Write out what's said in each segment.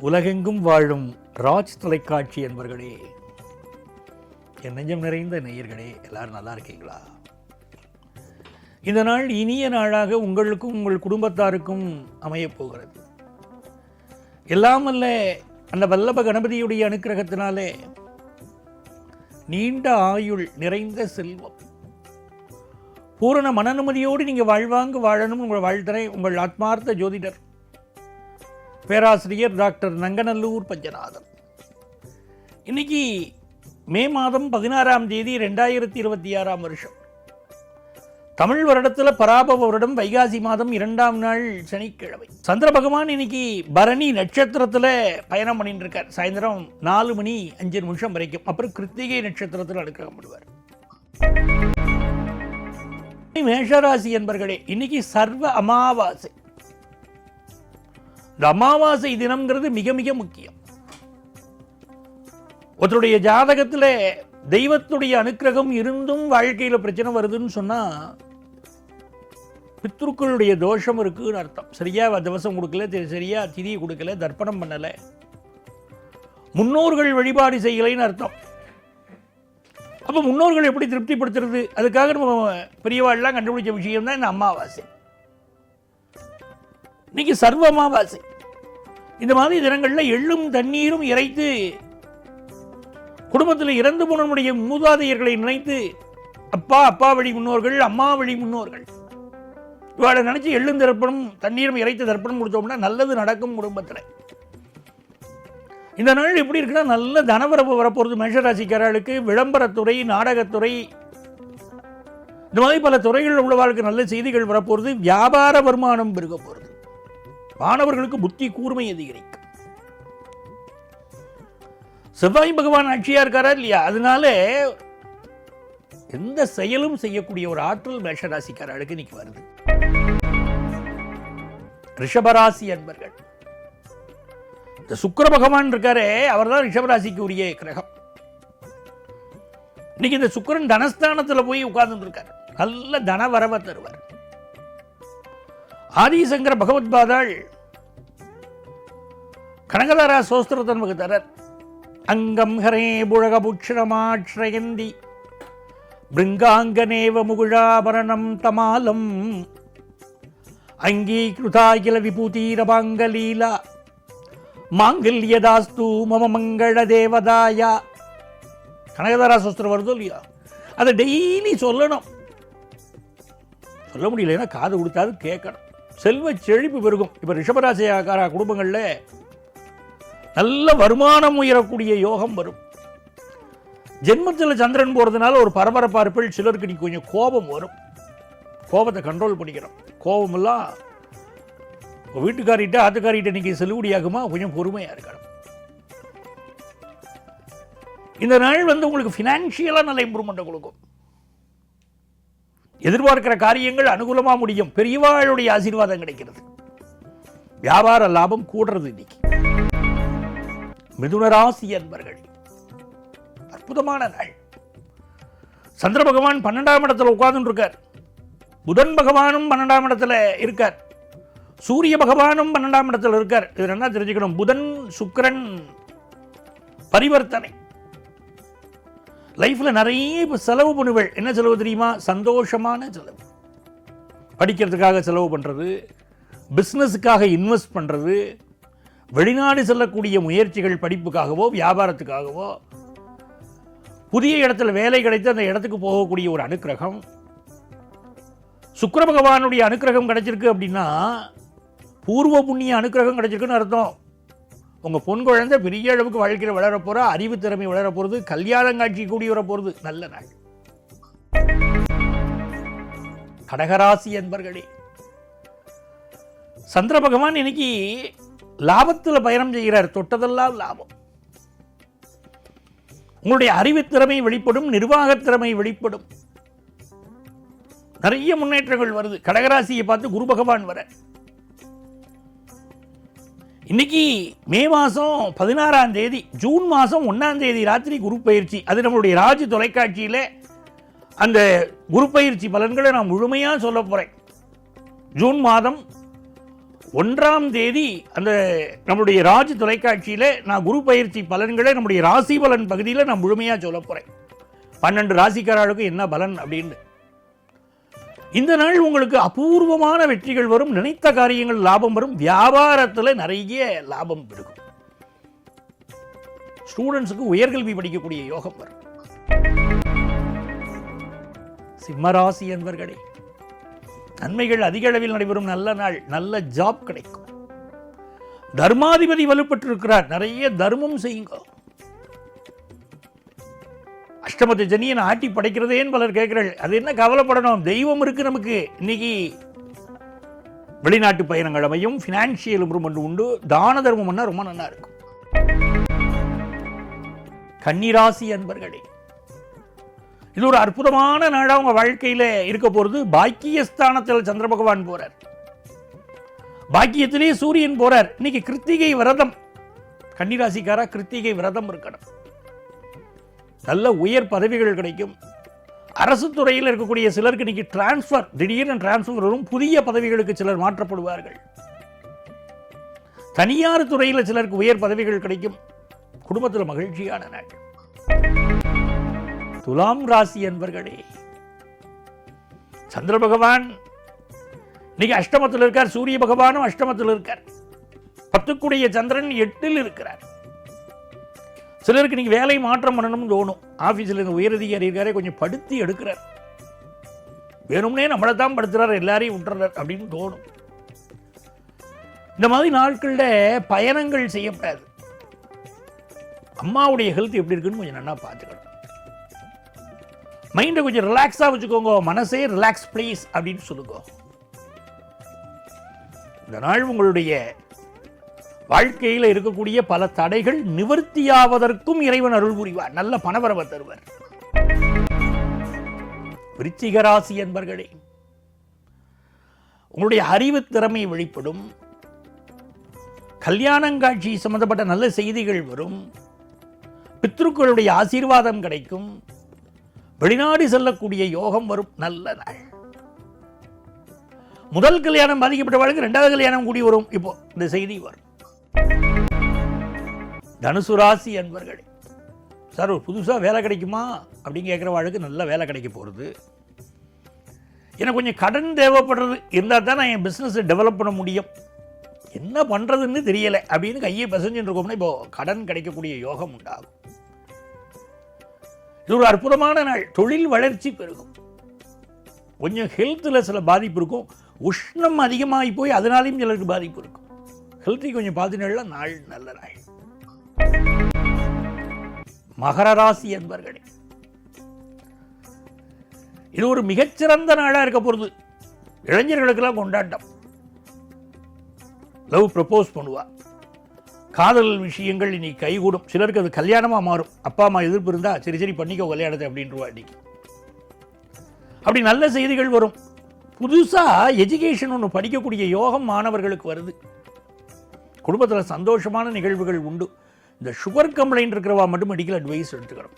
உலகெங்கும் வாழும் ராஜ் தொலைக்காட்சி என்பர்களே, என் நெஞ்சம் நிறைந்த நேயர்களே, எல்லாரும் நல்லா இருக்கீங்களா? இந்த நாள் இனிய நாளாக உங்களுக்கும் உங்கள் குடும்பத்தாருக்கும் அமையப் போகிறது. எல்லாம் அல்ல அந்த வல்லப கணபதியுடைய அனுக்கிரகத்தினாலே நீண்ட ஆயுள், நிறைந்த செல்வம், பூரண மனநிம்மதியோடு நீங்கள் வாழ்வாங்க வாழணும். உங்கள் வாழ்த்தனை உங்கள் ஆத்மார்த்த ஜோதிடர் பேராசிரியர் டாக்டர் நங்கநல்லூர் பஞ்சநாதன். இன்னைக்கு மே மாதம் 16ஆம் தேதி 2026ஆம் வருஷம், தமிழ் வருடத்தில் பராபவ வருடம், வைகாசி மாதம் 2ஆம் நாள் சனிக்கிழமை. சந்திர பகவான் இன்னைக்கு பரணி நட்சத்திரத்தில் பயணம் பண்ணிட்டு இருக்கார். சாயந்தரம் 4 மணி 5 நிமிஷம் வரைக்கும். அப்புறம் கிருத்திகை நட்சத்திரத்தில் அனுக்கிரகம் பண்ணுவார். மேஷராசி என்பர்களே, இன்னைக்கு சர்வ அமாவாசை. இந்த அமாவாசை தினம்ங்கிறது மிக மிக முக்கியம். ஒருத்தருடைய ஜாதகத்தில் தெய்வத்துடைய அனுக்கிரகம் இருந்தும் வாழ்க்கையில் பிரச்சனை வருதுன்னு சொன்னா பித்ருக்களுடைய தோஷம் இருக்குன்னு அர்த்தம். சரியா திவசம் கொடுக்கல, சரியா திதியை கொடுக்கல, தர்ப்பணம் பண்ணல, முன்னோர்கள் வழிபாடு செய்யலைன்னு அர்த்தம். அப்போ முன்னோர்கள் எப்படி திருப்திப்படுத்துறது? அதுக்காக நம்ம பெரியவாள்லாம் கண்டுபிடிச்ச விஷயம் தான் இந்த அமாவாசை. இன்னைக்கு சர்வ அமாவாசை. இந்த மாதிரி தினங்களில் எள்ளும் தண்ணீரும் இறைத்து குடும்பத்தில் இறந்து போனவனுடைய மூதாதையர்களை நினைத்து, அப்பா வழி முன்னோர்கள், அம்மா வழி முன்னோர்கள், இவாளை நினைச்சு எள்ளும் தர்ப்பணம் தண்ணீரும் இறைத்து தர்ப்பணம் கொடுத்தோம்னா நல்லது நடக்கும் குடும்பத்தில். இந்த நாள் எப்படி இருக்குன்னா, நல்ல தனவரவு வரப்போகிறது. மேஷராசிக்காரர்களுக்கு விளம்பரத்துறை, நாடகத்துறை, இந்த மாதிரி பல துறைகளில் உள்ளவர்களுக்கு நல்ல செய்திகள் வரப்போகிறது. வியாபார வருமானம் பெருக போகிறது. மாணவர்களுக்கு புத்தி கூர்மை அதிகரிக்கும். செவ்வாய் பகவான் ஆட்சியா இருக்காரா இல்லையா? அதனால எந்த செயலும் செய்யக்கூடிய ஒரு ஆற்றல் மேஷராசிக்காரர்களுக்கு இன்னைக்கு வருது. ரிஷபராசி அன்பர்கள், இந்த சுக்கிர பகவான் இருக்காரே, அவர் தான் ரிஷபராசிக்கு உரிய கிரகம். இன்னைக்கு இந்த சுக்கிரன் தனஸ்தானத்தில் போய் உட்கார்ந்து இருக்காரு. நல்ல தன வரவை தருவார். ஆதிசங்கர பகவத்பாதாள் கனகதாரா சோஸ்திரத்தை நமக்கு தரர். அங்கம் ஹரே புழகபுட்சரமாட்சயந்தி பிருங்காங்கனேவ முகுழாபரணம் தமாலம் அங்கீகிருதாகில விபூதீரபாங்கலீலா மாங்கல்யதாஸ்து மம மங்கள தேவதாயா. கனகதாரா சோஸ்திரம் வருதோ இல்லையா? அதை டெய்லி சொல்லணும். சொல்ல முடியலன்னா காது கொடுத்தாது கேட்கணும். செல்வ செழிப்பு பெருகும். இப்போ ரிஷபராசிக்கார குடும்பங்களில் நல்ல வருமானம் உயரக்கூடிய யோகம் வரும். ஜென்மத்தில் சந்திரன் போகிறதுனால ஒரு பரபரப்பாக இருப்பில் சிலருக்கு நீ கொஞ்சம் கோபம் வரும். கோபத்தை கண்ட்ரோல் பண்ணிக்கிறோம். கோபமெல்லாம் வீட்டுக்காரிட்ட ஆத்துக்காரிட்ட இன்னைக்கு செல்லுபடியாகுமா? கொஞ்சம் பொறுமையாக இருக்கணும். இந்த நாள் உங்களுக்கு ஃபினான்ஷியலாக நல்ல இம்ப்ரூவ்மெண்ட்டை கொடுக்கும். எதிர்பார்க்கிற காரியங்கள் அனுகூலமாக முடியும். பெரியவாளுடைய ஆசீர்வாதம் கிடைக்கிறது. வியாபார லாபம் கூடுறது. இன்னைக்கு மிதுனராசி என்பர்கள், அற்புதமான நாள். சந்திர பகவான் 12ஆம் இடத்துல உட்கார்ந்து இருக்கார். புதன் பகவானும் 12ஆம் இடத்துல இருக்கார். சூரிய பகவானும் 12ஆம் இடத்துல இருக்கார். இது என்ன தெரிஞ்சுக்கணும்? புதன் சுக்கிரன் பரிவர்த்தனை. லைஃப்பில் நிறைய செலவு பண்ணுவேள். என்ன செலவு தெரியுமா? சந்தோஷமான செலவு. படிக்கிறதுக்காக செலவு பண்ணுறது, பிஸ்னஸுக்காக இன்வெஸ்ட் பண்ணுறது, வெளிநாடு செல்லக்கூடிய முயற்சிகள், படிப்புக்காகவோ வியாபாரத்துக்காகவோ, புதிய இடத்துல வேலை கிடைத்து அந்த இடத்துக்கு போகக்கூடிய ஒரு அனுக்கிரகம். சுக்கிர பகவானுடைய அனுக்கிரகம் கிடைச்சிருக்கு அப்படின்னா பூர்வ புண்ணிய அனுக்கிரகம் கிடைச்சிருக்குன்னு அர்த்தம். உங்கள் பொன் குழந்தை பெரிய அளவுக்கு வாழ்க்கையில் வளர போகிறா, அறிவு திறமை வளர போகிறது, கல்யாணம் காட்சி கூடி வர போகிறது. நல்ல நாள். கடகராசி என்பர்களே, சந்திர பகவான் இன்னைக்கு லாபத்தில் பயணம் செய்கிறார். தொட்டதெல்லாம் லாபம். உங்களுடைய அறிவு திறமை வெளிப்படும், நிர்வாக திறமை வெளிப்படும். நிறைய முன்னேற்றங்கள் வருது. கடகராசியை பார்த்து குரு பகவான் வர. இன்னைக்கு மே மாதம் 16ஆம் தேதி, ஜூன் மாதம் 1ஆம் தேதி ராத்திரி குரு பயிற்சி. அது நம்மளுடைய ராஜ் தொலைக்காட்சியில் அந்த குரு பயிற்சி பலன்களை நான் முழுமையாக சொல்ல போகிறேன். ஜூன் மாதம் 1ஆம் தேதி அந்த நம்முடைய ராஜ் தொலைக்காட்சியில் நான் குரு பயிற்சி பலன்களை நம்முடைய ராசி பலன் பகுதியில் நான் முழுமையாக சொல்ல போகிறேன். 12 ராசிக்காரர்களுக்கு என்ன பலன் அப்படின்னு. இந்த நாள் உங்களுக்கு அபூர்வமான வெற்றிகள் வரும், நினைத்த காரியங்கள் லாபம் வரும், வியாபாரத்தில் நிறைய லாபம் இருக்கும். ஸ்டூடெண்ட்ஸுக்கு உயர்கல்வி படிக்கக்கூடிய யோகம் வரும். சிம்மராசி என்பர்களே, நன்மைகள் அதிக அளவில் நடைபெறும் நல்ல நாள். நல்ல ஜாப் கிடைக்கும். தர்மாதிபதி வலுப்பட்டிருக்கிறார், நிறைய தர்மம் செய்யுங்க. அஷ்டமத்து சனியை ஆட்டி படைக்கிறதேன்னு பலர் கேட்கிறார்கள். அது என்ன கவலைப்படணும், தெய்வம் இருக்கு நமக்கு. இன்னைக்கு வெளிநாட்டு பயணங்கள் அமையும், பினான்சியல் இம்ப்ரூவ்மெண்ட் உண்டு, தான தர்மம்னா ரொம்ப நல்லா இருக்கும். கன்னிராசி அன்பர்களே, இது ஒரு அற்புதமான நாளாக உங்க வாழ்க்கையில இருக்க போறது. பாக்கியஸ்தானத்தில் சந்திர பகவான் போறார், பாக்கியத்திலே சூரியன் போறார். இன்னைக்கு கிருத்திகை விரதம். கன்னிராசிக்காரா கிருத்திகை விரதம் இருக்கணும். நல்ல உயர் பதவிகள் கிடைக்கும். அரசு துறையில் இருக்கக்கூடிய சிலருக்கு இன்னைக்கு டிரான்ஸ்பர், திடீர்னு டிரான்ஸ்பர் வரும். புதிய பதவிகளுக்கு சிலர் மாற்றப்படுவார்கள். தனியார் துறையில் சிலருக்கு உயர் பதவிகள் கிடைக்கும். குடும்பத்தில் மகிழ்ச்சியான நாள். துலாம் ராசி என்பர்களே, சந்திர பகவான் இன்னைக்கு அஷ்டமத்தில் இருக்கார், சூரிய பகவானும் அஷ்டமத்தில் இருக்கார். 10 சந்திரன் 8 இருக்கிறார். சிலருக்கு நீங்க வேலை மாற்றம் பண்ணணும்னு தோணும். ஆபீஸ்ல இந்த உயரதிகாரி இருக்காரே கொஞ்சம் படுத்தி எடுக்கிறார், வேணும்னே நம்மளை தான் படுத்துறாரு, எல்லாரையும் விட்டுறார் அப்படின்னு தோணும். இந்த மாதிரி நாட்களில் பயணங்கள் செய்யப்படாது. அம்மாவுடைய ஹெல்த் எப்படி இருக்குன்னு கொஞ்சம் நல்லா பார்த்துக்கணும். மைண்டை கொஞ்சம் ரிலாக்ஸாக வச்சுக்கோங்க. மனசே ரிலாக்ஸ் ப்ளீஸ் அப்படின்னு சொல்லுங்க. இந்த நாள் உங்களுடைய வாழ்க்கையில் இருக்கக்கூடிய பல தடைகள் நிவர்த்தியாவதற்கும் இறைவன் அருள் புரிவார். நல்ல பணவரவை தருவார். விருச்சிக ராசி என்பர்களே, உங்களுடைய அறிவு திறமை வெளிப்படும். கல்யாணங்காட்சி சம்பந்தப்பட்ட நல்ல செய்திகள் வரும். பித்ருக்களுடைய ஆசீர்வாதம் கிடைக்கும். வெளிநாடு செல்லக்கூடிய யோகம் வரும். நல்ல நாள். முதல் கல்யாணம் பாதிக்கப்பட்டவர்களுக்கு 2வது கல்யாணம் கூடி வரும். இப்போ இந்த செய்தி வரும். தனுசு ராசி அன்பர்களே, சார் ஒரு புதுசாக வேலை கிடைக்குமா அப்படின்னு கேட்குறவாளுக்கு நல்ல வேலை கிடைக்க போகிறது. எனக்கு கொஞ்சம் கடன் தேவைப்படுறது இருந்தால் தான் நான் என் பிஸ்னஸை டெவலப் பண்ண முடியும், என்ன பண்ணுறதுன்னு தெரியலை அப்படின்னு கையை பசஞ்சுட்டு இருக்கோம்னா இப்போ கடன் கிடைக்கக்கூடிய யோகம் உண்டாகும். இது ஒரு அற்புதமான நாள். தொழில் வளர்ச்சி பெருகும். கொஞ்சம் ஹெல்த்தில் சில பாதிப்பு இருக்கும். உஷ்ணம் அதிகமாகி போய் அதனாலையும் சிலருக்கு பாதிப்பு இருக்கும். ஹெல்த்தை கொஞ்சம் பார்த்துனா நாள் நல்ல நாள். மகர ராசி என்பர்களே, இது ஒரு மிகச்சிறந்த நாளாக இருக்க போகிறது. இளைஞர்களுக்கெல்லாம் கொண்டாட்டம். லவ் ப்ரப்போஸ் பண்ணுவா. காதல் விஷயங்கள் இன்னைக்கு கைகூடும். சிலருக்கு அது கல்யாணமாக மாறும். அப்பா அம்மா எதிர்ப்பு இருந்தால் சரி சரி பண்ணிக்கோ கல்யாணத்தை அப்படின்றவா இன்னைக்கு. அப்படி நல்ல செய்திகள் வரும். புதுசாக எஜுகேஷன் ஒன்று படிக்கக்கூடிய யோகம் மாணவர்களுக்கு வருது. குடும்பத்தில் சந்தோஷமான நிகழ்வுகள் உண்டு. இந்த சுகர் கம்ப்ளைண்ட் இருக்கிறவா மட்டும் மெடிக்கல் அட்வைஸ் எடுத்துக்கணும்.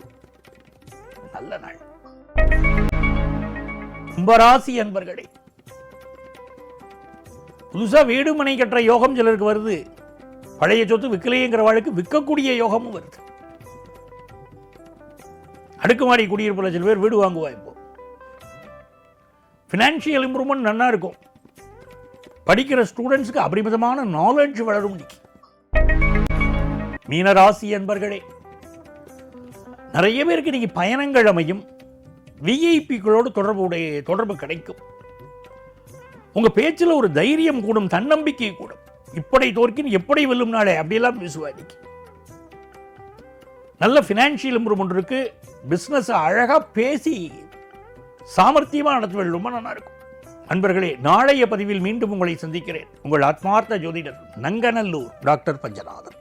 நல்ல நாள். கும்பராசி அன்பர்களே, புதுசா வீடு மனை கட்டுற யோகம் சிலருக்கு வருது. பழைய சொத்து விற்கலையேங்கிறவாளுக்கு விற்கக்கூடிய யோகமும் வருது. அடுக்குமாடி குடியிருப்புல சில பேர் வீடு வாங்குவா. இப்போ ஃபினான்ஷியல் இம்ப்ரூவ்மெண்ட் நல்லா இருக்கும். படிக்கிற ஸ்டூடெண்ட்ஸுக்கு அபரிமிதமான நாலேஜ் வளரும். மீனராசி என்பர்களே, நிறைய பேருக்கு இன்னைக்கு பயணங்கள் அமையும். விஐபிகளோடு தொடர்பு கிடைக்கும். உங்க பேச்சில் ஒரு தைரியம் கூடும், தன்னம்பிக்கை கூடும். இப்படை தோற்கின் எப்படி வெல்லும் நாளே அப்படியெல்லாம் பேசுவா. இன்னைக்கு நல்ல ஃபினான்ஷியல் இம்ப்ரூவ்மெண்ட் இருக்கு. பிஸ்னஸ் அழகா பேசி சாமர்த்தியமா நடத்துவது ரொம்ப நல்லா இருக்கும். நண்பர்களே, நாளைய பதிவில் மீண்டும் உங்களை சந்திக்கிறேன். உங்கள் ஆத்மார்த்த ஜோதிடர் நங்கநல்லூர் டாக்டர் பஞ்சநாதன்.